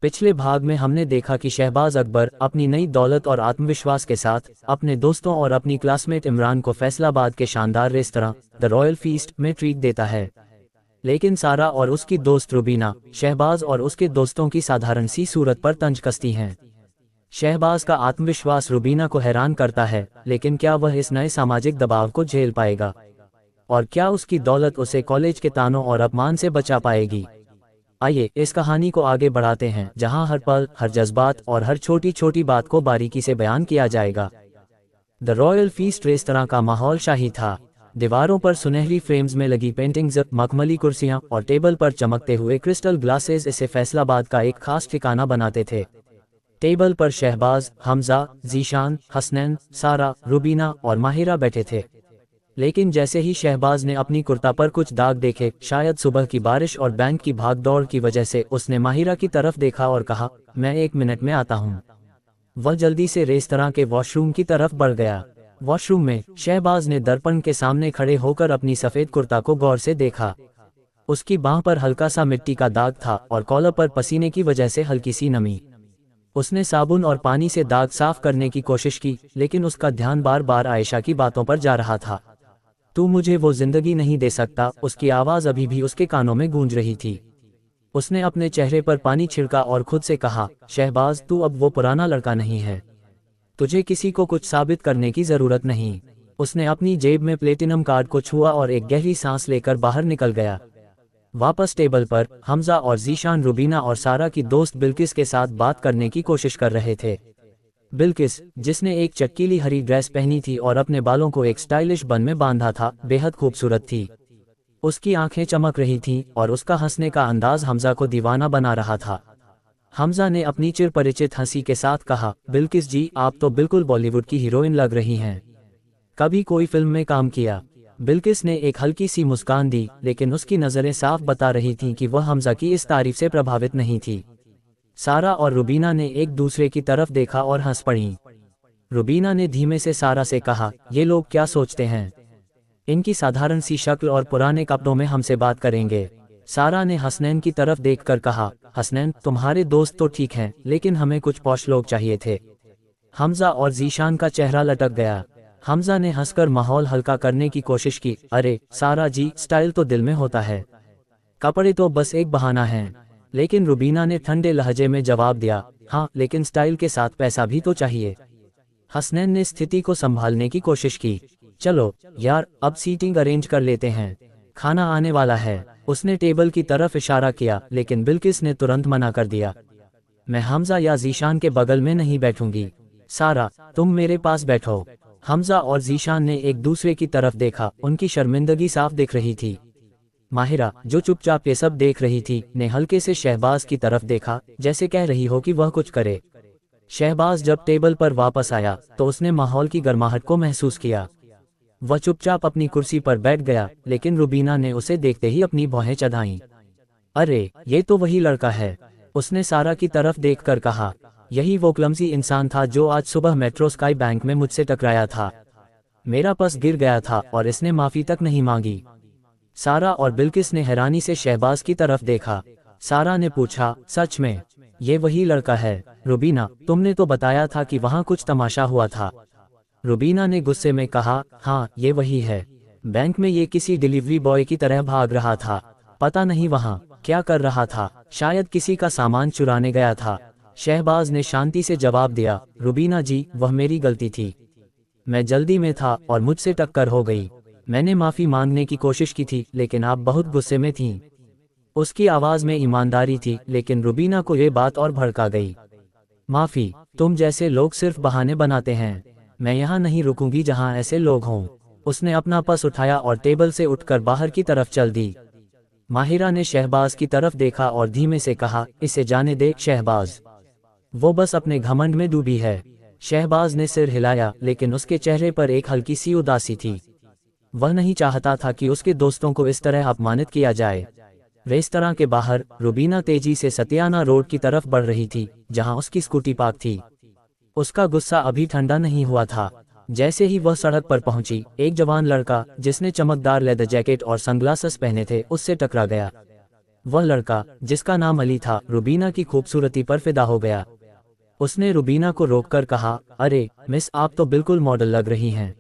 पिछले भाग में हमने देखा कि शहबाज अकबर अपनी नई दौलत और आत्मविश्वास के साथ अपने दोस्तों और अपनी क्लासमेट इमरान को फैसलाबाद के शानदार रेस्तरां द रॉयल फीस्ट में ट्रीट देता है। लेकिन सारा और उसकी दोस्त रुबीना शहबाज और उसके दोस्तों की साधारण सी सूरत पर तंज कसती हैं। शहबाज का आत्मविश्वास रुबीना को हैरान करता है, लेकिन क्या वह इस नए सामाजिक दबाव को झेल पाएगा? और क्या उसकी दौलत उसे कॉलेज के तानों और अपमान से बचा पाएगी? आइए इस कहानी को आगे बढ़ाते हैं, जहां हर पल, हर जज्बात और हर छोटी छोटी बात को बारीकी से बयान किया जाएगा। द रॉयल फीस्ट रेस्तरां का माहौल शाही था। दीवारों पर सुनहरी फ्रेम्स में लगी पेंटिंग्स, मखमली कुर्सियां और टेबल पर चमकते हुए क्रिस्टल ग्लासेस इसे फैसलाबाद का एक खास ठिकाना बनाते थे। टेबल पर शहबाज, हमजा, जीशान, हसनैन, सारा, रुबीना और माहिरा बैठे थे। लेकिन जैसे ही शहबाज ने अपनी कुर्ता पर कुछ दाग देखे, शायद सुबह की बारिश और बैंक की भागदौड़ की वजह से, उसने माहिरा की तरफ देखा और कहा, मैं 1 मिनट में आता हूँ। वह जल्दी से रेस्तरां के वॉशरूम की तरफ बढ़ गया। वॉशरूम में शहबाज ने दर्पण के सामने खड़े होकर अपनी सफ़ेद कुर्ता को गौर से देखा। उसकी बांह पर हल्का सा मिट्टी का दाग था और कॉलर पर पसीने की वजह से हल्की सी नमी। उसने साबुन और पानी से दाग साफ करने की कोशिश की, लेकिन उसका ध्यान बार बार आयशा की बातों पर जा रहा था। तू मुझे वो जिंदगी नहीं दे सकता, उसकी आवाज़ अभी भी उसके कानों में गूंज रही थी। उसने अपने चेहरे पर पानी छिड़का और खुद से कहा, शहबाज तू अब वो पुराना लड़का नहीं है। तुझे किसी को कुछ साबित करने की ज़रूरत नहीं। उसने अपनी जेब में प्लेटिनम कार्ड को छुआ और एक गहरी सांस लेकर बाहर निकल गया। वापस टेबल पर हमजा और जीशान रुबीना और सारा की दोस्त बिल्किस के साथ बात करने की कोशिश कर रहे थे। बिल्किस, जिसने एक चटकीली हरी ड्रेस पहनी थी और अपने बालों को एक स्टाइलिश बन में बांधा था, बेहद खूबसूरत थी। उसकी आंखें चमक रही थीं और उसका हंसने का अंदाज हमजा को दीवाना बना रहा था। हमजा ने अपनी चिरपरिचित हंसी के साथ कहा, बिल्किस जी आप तो बिल्कुल बॉलीवुड की हीरोइन लग रही हैं। कभी कोई फिल्म में काम किया? बिल्किस ने एक हल्की सी मुस्कान दी, लेकिन उसकी नज़रें साफ बता रही थीं कि वह हमजा की इस तारीफ से प्रभावित नहीं थी। सारा और रुबीना ने एक दूसरे की तरफ देखा और हंस पड़ी। रुबीना ने धीमे से सारा से कहा, ये लोग क्या सोचते हैं? इनकी साधारण सी शक्ल और पुराने कपड़ों में हमसे बात करेंगे। सारा ने हसनैन की तरफ देखकर कहा, हसनैन तुम्हारे दोस्त तो ठीक हैं, लेकिन हमें कुछ पॉश लोग चाहिए थे। हमजा और जीशान का चेहरा लटक गया। हमजा ने हंसकर माहौल हल्का करने की कोशिश की, अरे सारा जी, स्टाइल तो दिल में होता है, कपड़े तो बस एक बहाना है। लेकिन रुबीना ने ठंडे लहजे में जवाब दिया, हाँ लेकिन स्टाइल के साथ पैसा भी तो चाहिए। हसनैन ने स्थिति को संभालने की कोशिश की, चलो यार अब सीटिंग अरेंज कर लेते हैं, खाना आने वाला है। उसने टेबल की तरफ इशारा किया, लेकिन बिल्किस ने तुरंत मना कर दिया, मैं हमजा या जीशान के बगल में नहीं बैठूंगी। सारा तुम मेरे पास बैठो। हमजा और जीशान ने एक दूसरे की तरफ देखा, उनकी शर्मिंदगी साफ दिख रही थी। माहिरा, जो चुपचाप ये सब देख रही थी, ने हल्के से शहबाज की तरफ देखा, जैसे कह रही हो कि वह कुछ करे। शहबाज जब टेबल पर वापस आया तो उसने माहौल की गर्माहट को महसूस किया। वह चुपचाप अपनी कुर्सी पर बैठ गया, लेकिन रुबीना ने उसे देखते ही अपनी भौहें चढ़ाईं। अरे ये तो वही लड़का है, उसने सारा की तरफ देखकर कहा। यही वो क्लमसी इंसान था जो आज सुबह मेट्रो स्काई बैंक में मुझसे टकराया था। मेरा पर्स गिर गया था और इसने माफी तक नहीं मांगी। सारा और बिल्किस ने हैरानी से शहबाज की तरफ देखा। सारा ने पूछा, सच में ये वही लड़का है? रुबीना, तुमने तो बताया था कि वहाँ कुछ तमाशा हुआ था। रुबीना ने गुस्से में कहा, हाँ ये वही है। बैंक में ये किसी डिलीवरी बॉय की तरह भाग रहा था, पता नहीं वहाँ क्या कर रहा था, शायद किसी का सामान चुराने गया था। शहबाज ने शांति से जवाब दिया, रुबीना जी वह मेरी गलती थी, मैं जल्दी में था और मुझसे टक्कर हो गई। मैंने माफ़ी मांगने की कोशिश की थी, लेकिन आप बहुत गुस्से में थीं। उसकी आवाज़ में ईमानदारी थी, लेकिन रुबीना को ये बात और भड़का गई। माफ़ी? तुम जैसे लोग सिर्फ बहाने बनाते हैं। मैं यहाँ नहीं रुकूंगी जहाँ ऐसे लोग हों। उसने अपना पर्स उठाया और टेबल से उठकर बाहर की तरफ चल दी। माहिरा ने शहबाज की तरफ देखा और धीमे से कहा, इसे जाने दे शहबाज, वो बस अपने घमंड में डूबी है। शहबाज ने सिर हिलाया, लेकिन उसके चेहरे पर एक हल्की सी उदासी थी। वह नहीं चाहता था कि उसके दोस्तों को इस तरह अपमानित किया जाए। रेस्तरां के बाहर रुबीना तेजी से सतियाना रोड की तरफ बढ़ रही थी, जहां उसकी स्कूटी पार्क थी। उसका गुस्सा अभी ठंडा नहीं हुआ था। जैसे ही वह सड़क पर पहुंची, एक जवान लड़का जिसने चमकदार लेदर जैकेट और सनग्लासेस पहने थे उससे टकरा गया। वह लड़का जिसका नाम अली था रुबीना की खूबसूरती पर फिदा हो गया। उसने रुबीना को रोककर कहा, अरे मिस, आप तो बिल्कुल मॉडल लग रही हैं,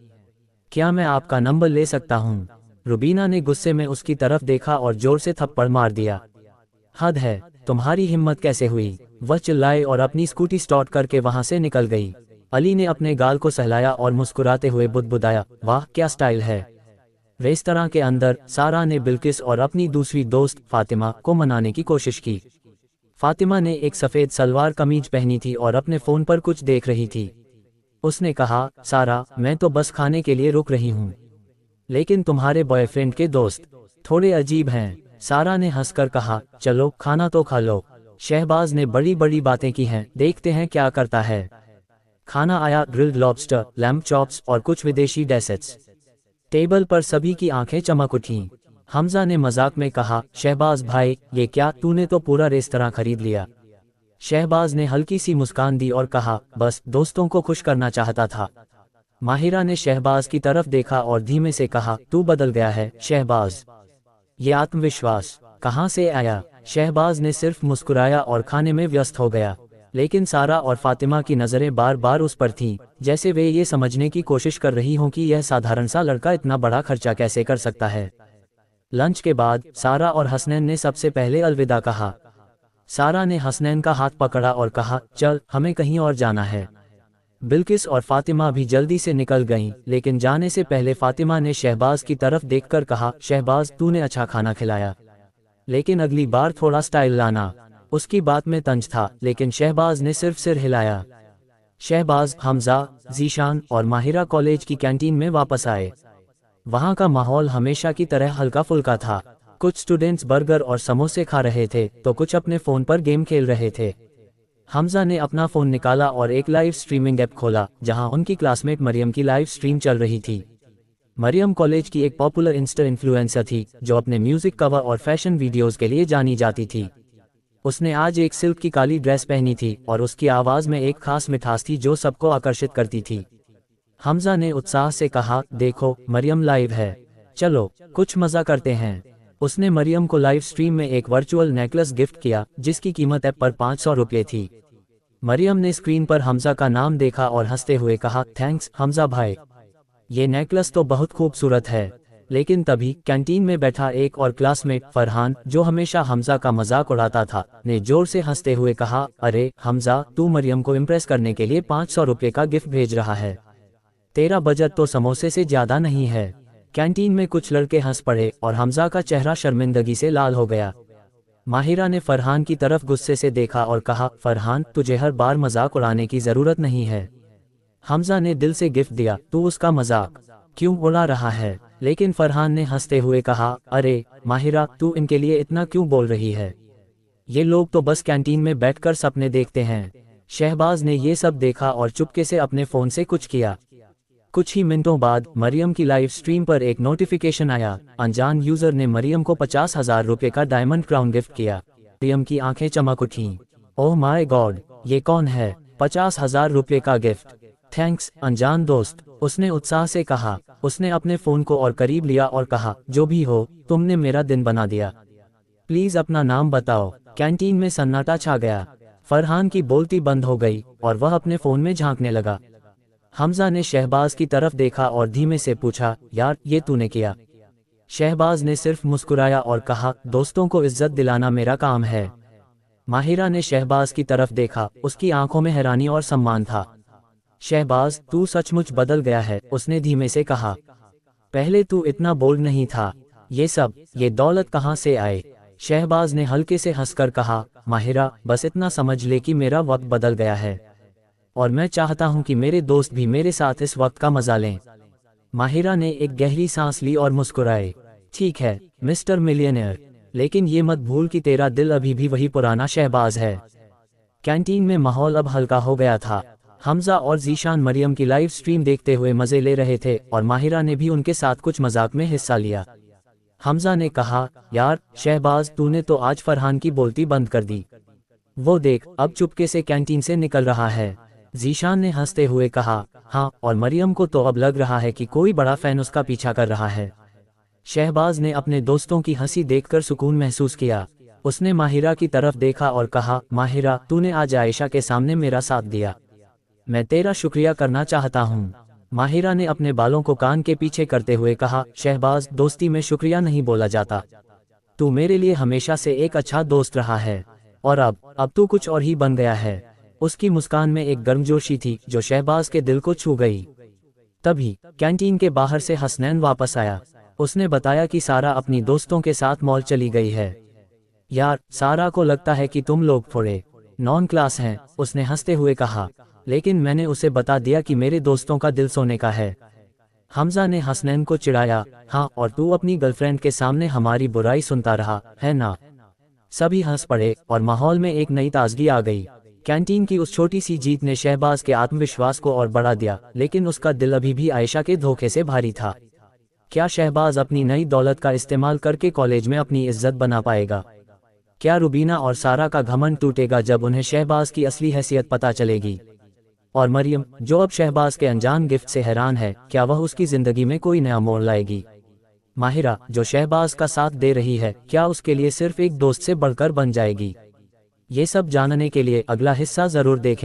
क्या मैं आपका नंबर ले सकता हूँ? रुबीना ने गुस्से में उसकी तरफ देखा और जोर से थप्पड़ मार दिया। हद है, तुम्हारी हिम्मत कैसे हुई? वह चिल्लाए और अपनी स्कूटी स्टार्ट करके वहां से निकल गई। अली ने अपने गाल को सहलाया और मुस्कुराते हुए बुदबुदाया, वाह क्या स्टाइल है। रेस्तरां के अंदर सारा ने बिल्किस और अपनी दूसरी दोस्त फातिमा को मनाने की कोशिश की। फातिमा ने एक सफ़ेद सलवार कमीज पहनी थी और अपने फ़ोन पर कुछ देख रही थी। उसने कहा, सारा, मैं तो बस खाने के लिए रुक रही हूँ, लेकिन तुम्हारे बॉयफ्रेंड के दोस्त थोड़े अजीब हैं। सारा ने हंसकर कहा, चलो खाना तो खा लो। शहबाज ने बड़ी बड़ी बातें की हैं, देखते हैं क्या करता है। खाना आया, ग्रिल्ड लॉबस्टर, लैम्ब चॉप्स और कुछ विदेशी डेसर्ट्स। टेबल पर सभी की आंखें चमक उठीं। हमजा ने मजाक में कहा, शहबाज भाई, ये क्या, तूने तो पूरा रेस्तरां खरीद लिया। शहबाज ने हल्की सी मुस्कान दी और कहा, बस दोस्तों को खुश करना चाहता था। माहिरा ने शहबाज की तरफ देखा और धीमे से कहा, तू बदल गया है शहबाज, ये आत्मविश्वास कहाँ से आया? शहबाज ने सिर्फ मुस्कुराया और खाने में व्यस्त हो गया, लेकिन सारा और फातिमा की नज़रें बार बार उस पर थीं, जैसे वे ये समझने की कोशिश कर रही हों कि यह साधारण सा लड़का इतना बड़ा खर्चा कैसे कर सकता है। लंच के बाद सारा और हसनैन ने सबसे पहले अलविदा कहा। सारा ने हसनैन का हाथ पकड़ा और कहा, चल हमें कहीं और जाना है। बिल्किस और फातिमा भी जल्दी से निकल गईं, लेकिन जाने से पहले फातिमा ने शहबाज की तरफ देखकर कहा, शहबाज, तूने अच्छा खाना खिलाया, लेकिन अगली बार थोड़ा स्टाइल लाना। उसकी बात में तंज था, लेकिन शहबाज ने सिर्फ सिर हिलाया। शहबाज, हमजा, जीशान और माहिरा कॉलेज की कैंटीन में वापस आए। वहाँ का माहौल हमेशा की तरह हल्का फुल्का था। कुछ स्टूडेंट्स बर्गर और समोसे खा रहे थे तो कुछ अपने फ़ोन पर गेम खेल रहे थे। हमजा ने अपना फ़ोन निकाला और एक लाइव स्ट्रीमिंग ऐप खोला, जहां उनकी क्लासमेट मरियम की लाइव स्ट्रीम चल रही थी। मरियम कॉलेज की एक पॉपुलर इंस्टा इन्फ्लुएंसर थी, जो अपने म्यूज़िक कवर और फैशन वीडियोज़ के लिए जानी जाती थी। उसने आज एक सिल्क की काली ड्रेस पहनी थी और उसकी आवाज़ में एक खास मिठास थी जो सबको आकर्षित करती थी। हमजा ने उत्साह से कहा, देखो मरियम लाइव है, चलो कुछ मज़ा करते हैं। उसने मरियम को लाइव स्ट्रीम में एक वर्चुअल नेकलेस गिफ्ट किया, जिसकी कीमत ऐप पर 500 रुपये थी। मरियम ने स्क्रीन पर हमजा का नाम देखा और हंसते हुए कहा, थैंक्स हमजा भाई, ये नेकलेस तो बहुत खूबसूरत है। लेकिन तभी कैंटीन में बैठा एक और क्लासमेट फरहान, जो हमेशा हमजा का मजाक उड़ाता था, ने जोर से हंसते हुए कहा, अरे हमजा, तू मरियम को इम्प्रेस करने के लिए 500 रुपये का गिफ्ट भेज रहा है, तेरा बजट तो समोसे से ज़्यादा नहीं है। कैंटीन में कुछ लड़के हंस पड़े और हमजा का चेहरा शर्मिंदगी से लाल हो गया। माहिरा ने फरहान की तरफ गुस्से से देखा और कहा, फरहान, तुझे हर बार मजाक उड़ाने की ज़रूरत नहीं है। हमजा ने दिल से गिफ्ट दिया, तू उसका मजाक क्यों उड़ा रहा है? लेकिन फरहान ने हंसते हुए कहा, अरे माहिरा, तू इनके लिए इतना क्यों बोल रही है? ये लोग तो बस कैंटीन में बैठकर सपने देखते हैं। शहबाज ने ये सब देखा और चुपके से अपने फ़ोन से कुछ किया। कुछ ही मिनटों बाद मरियम की लाइव स्ट्रीम पर एक नोटिफिकेशन आया। अनजान यूजर ने मरियम को 50,000 रुपये का डायमंड क्राउन गिफ्ट किया। मरियम की आंखें चमक उठीं। ओह माय गॉड, ये कौन है? 50,000 रुपये का गिफ्ट, थैंक्स अनजान दोस्त, उसने उत्साह से कहा। उसने अपने फ़ोन को और करीब लिया और कहा, जो भी हो, तुमने मेरा दिन बना दिया। प्लीज़ अपना नाम बताओ। कैंटीन में सन्नाटा छा गया। फरहान की बोलती बंद हो गई और वह अपने फ़ोन में झांकने लगा। हमजा ने शहबाज की तरफ देखा और धीमे से पूछा, यार ये तूने किया? शहबाज ने सिर्फ मुस्कुराया और कहा, दोस्तों को इज्जत दिलाना मेरा काम है। माहिरा ने शहबाज की तरफ देखा, उसकी आंखों में हैरानी और सम्मान था। शहबाज, तू सचमुच बदल गया है, उसने धीमे से कहा। पहले तू इतना बोल्ड नहीं था। ये दौलत कहाँ से आए? शहबाज ने हल्के से हंसकर कहा, माहिरा, बस इतना समझ ले कि मेरा वक्त बदल गया है और मैं चाहता हूं कि मेरे दोस्त भी मेरे साथ इस वक्त का मजा लें। माहिरा ने एक गहरी सांस ली और मुस्कुराए। ठीक है मिस्टर मिलियनेयर, लेकिन ये मत भूल कि तेरा दिल अभी भी वही पुराना शहबाज है। कैंटीन में माहौल अब हल्का हो गया था। हमजा और जीशान मरियम की लाइव स्ट्रीम देखते हुए मजे ले रहे थे और माहिरा ने भी उनके साथ कुछ मजाक में हिस्सा लिया। हमजा ने कहा, यार शहबाज, तूने तो आज फरहान की बोलती बंद कर दी। वो देख, अब चुपके से कैंटीन से निकल रहा है। जीशान ने हंसते हुए कहा, हाँ, और मरियम को तो अब लग रहा है कि कोई बड़ा फैन उसका पीछा कर रहा है। शहबाज ने अपने दोस्तों की हंसी देखकर सुकून महसूस किया। उसने माहिरा की तरफ देखा और कहा, माहिरा, तूने आज आयशा के सामने मेरा साथ दिया। मैं तेरा शुक्रिया करना चाहता हूँ। माहिरा ने अपने बालों को कान के पीछे करते हुए कहा, शहबाज, दोस्ती में शुक्रिया नहीं बोला जाता। तू मेरे लिए हमेशा से एक अच्छा दोस्त रहा है, और अब तू कुछ और ही बन गया है। उसकी मुस्कान में एक गर्मजोशी थी जो शहबाज के दिल को छू गई। तभी कैंटीन के बाहर से हसनैन वापस आया। उसने बताया कि सारा अपनी दोस्तों के साथ मॉल चली गई है। यार, सारा को लगता है कि तुम लोग थोड़े नॉन क्लास हैं, उसने हंसते हुए कहा। लेकिन मैंने उसे बता दिया कि मेरे दोस्तों का दिल सोने का है। हमजा ने हसनैन को चिढ़ाया, हाँ, और तू अपनी गर्लफ्रेंड के सामने हमारी बुराई सुनता रहा है ना। सभी हंस पड़े और माहौल में एक नई ताजगी आ गई। कैंटीन की उस छोटी सी जीत ने शहबाज के आत्मविश्वास को और बढ़ा दिया, लेकिन उसका दिल अभी भी आयशा के धोखे से भारी था। क्या शहबाज अपनी नई दौलत का इस्तेमाल करके कॉलेज में अपनी इज्जत बना पाएगा? क्या रुबीना और सारा का घमंड टूटेगा जब उन्हें शहबाज की असली हैसियत पता चलेगी? और मरियम, जो अब शहबाज के अनजान गिफ्ट से हैरान है, क्या वह उसकी जिंदगी में कोई नया मोड़ लाएगी? माहिरा, जो शहबाज का साथ दे रही है, क्या उसके लिए सिर्फ एक दोस्त से बढ़कर बन जाएगी? ये सब जानने के लिए अगला हिस्सा जरूर देखें।